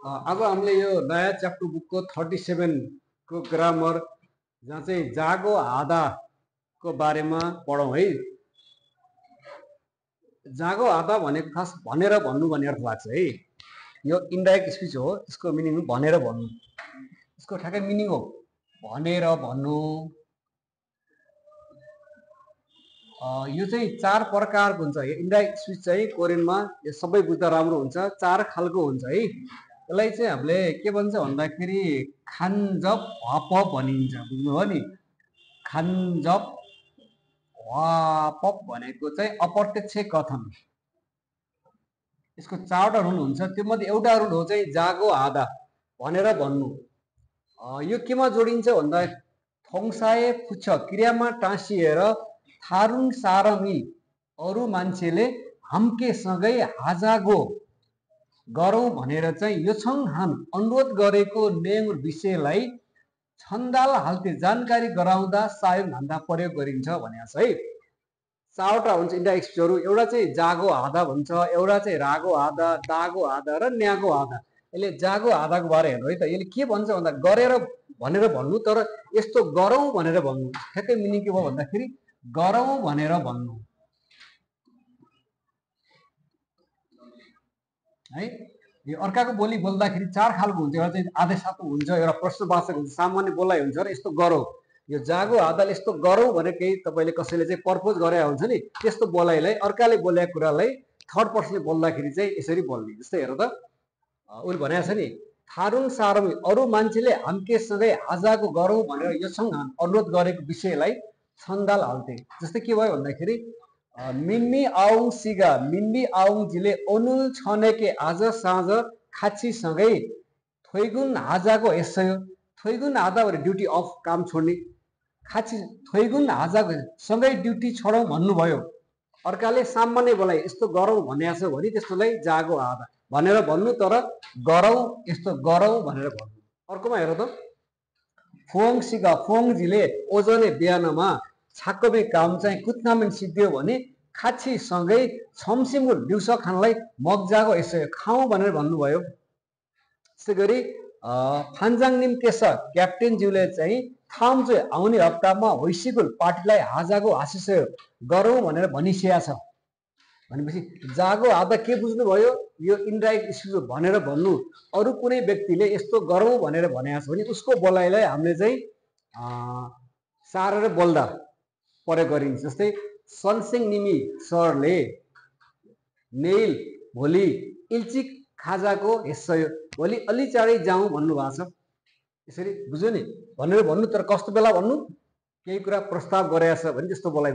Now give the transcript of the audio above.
अब हामीले यो नयाँ च्याप्टर बुकको 37 को ग्रामर जहाँ चाहिँ जागो आधाको बारेमा पढौँ है। जागो आधा भनेको खास भनेर भन्नु भन्ने अर्थ लाग्छ है। यो इन्डाइरेक्ट स्पिच हो, यसको मिनिङ भनेर भन्नु, यसको ठ्याक्कै मिनिङ हो भनेर भन्नु। यो चाहिँ 4 प्रकारको हुन्छ। यो इन्डाइरेक्ट स्पिच चाहिँ कोरियनमा यो सबै बुझ्दा राम्रो हुन्छ। 4 खालको हुन्छ है। यसलाई चाहिँ हामीले के भन्छ भन्दाखेरि खानजप वापप भनिन्छ, बुझ्नुभयो नि। खानजप वापप भनेको चाहिँ अप्रत्यक्ष कथन। यसको 4वटा रुल हुन्छ। त्यो मध्ये एउटा रुल हो चाहिँ जागो आधा भनेर भन्नु। यो केमा जोडिन्छ भन्दा थोङसाए फुछ क्रियामा टाँसिएर थारुङ सारमी अरू मान्छेले हाम्केसँगै हाजागो गरौँ भनेर चाहिँ योछङ हान अनुरोध गरेको नेम विषयलाई छन्दाल हाल्ते जानकारी गराउँदा सायङ भन्दा प्रयोग गरिन्छ भनेको छ है। 4वटा हुन्छ इन्डाइरेक्ट स्पिचहरू। एउटा चाहिँ जागो आधा भन्छ, एउटा चाहिँ रागो आधा, दागो आधा र न्यागो आधा। यसले जागो आधाको बारे हेर्नु है त। यसले के भन्छ भन्दा गरेर भनेर भन्नु, तर यस्तो गरौँ भनेर भन्नु। ठ्याक्कै मिनिङ के भयो भन्दाखेरि गरौँ भनेर भन्नु है। यो अर्काको बोली बोल्दाखेरि 4 खालको हुन्छ। एउटा चाहिँ आधे सातो हुन्छ, एउटा प्रश्नवाचक हुन्छ, सामान्य बोलाइ हुन्छ र यस्तो गरौँ। यो जागो आधाले यस्तो गरौँ भने केही तपाईँले कसैले चाहिँ प्रपोज गरे हुन्छ नि, त्यस्तो बोलाइलाई अर्काले बोलेको कुरालाई थर्ड पर्सनले बोल्दाखेरि चाहिँ यसरी बोल्ने। जस्तै हेर त, उसले भनेको छ नि, थारुङ सारमी अरू मान्छेले हाम्केसँगै आजको गरौँ भनेर योसँग अनुरोध गरेको विषयलाई छन्दाल हाल्थे। जस्तै के भयो भन्दाखेरि मिन्मी आउङ सिगा मिन्मी आउङजीले अनुल छनेके आज साँझ खाचीसँगै थोइगुन हाजाको यसयो। थोइगुन हाजा भने ड्युटी अफ, काम छोड्ने। खाची थोइगुन हाजाको सँगै ड्युटी छोडौँ भन्नुभयो। अर्काले सामान्य बोलाइ यस्तो गरौँ भनेको छ भने त्यस्तोलाई जागो आधा भनेर भन्नु, तर गरौँ यस्तो गरौँ भनेर भन्नु। अर्कोमा हेर त, फोङ सिगा फोङजीले ओजने बिहानमा छाक्कबे काम चाहिँ कुत्नामेन सिद्धियो भने खाचीसँगै छमसिमको दिउँसो खानलाई मग्जाको यसो खाउँ भनेर भन्नुभयो। त्यसै गरी फान्जाङ निम केस क्याप्टेनज्यूले चाहिँ थाम चाहिँ आउने हप्तामा होइसिकुल पार्टीलाई हाजाको आशिष गरौँ भनेर भनिसकेको छ भनेपछि जागो आधा के बुझ्नुभयो? यो इन्डाइरेक्ट स्पिच भनेर भन्नु। अरू कुनै व्यक्तिले यस्तो गरौँ भनेर भनेको छ भने उसको बोलाइलाई हामीले चाहिँ सारेर बोल्दा प्रयोग गरिन्छ। जस्तै सनसिङ निमी सरले नेल भोलि इल्चिक खाजाको हिस्सा भोलि अलि चाँडै जाउँ भन्नुभएको छ। यसरी बुझ्यो नि, भनेर भन्नु, तर कस्तो बेला भन्नु? केही कुरा प्रस्ताव गरेछ भने त्यस्तो बोलाइ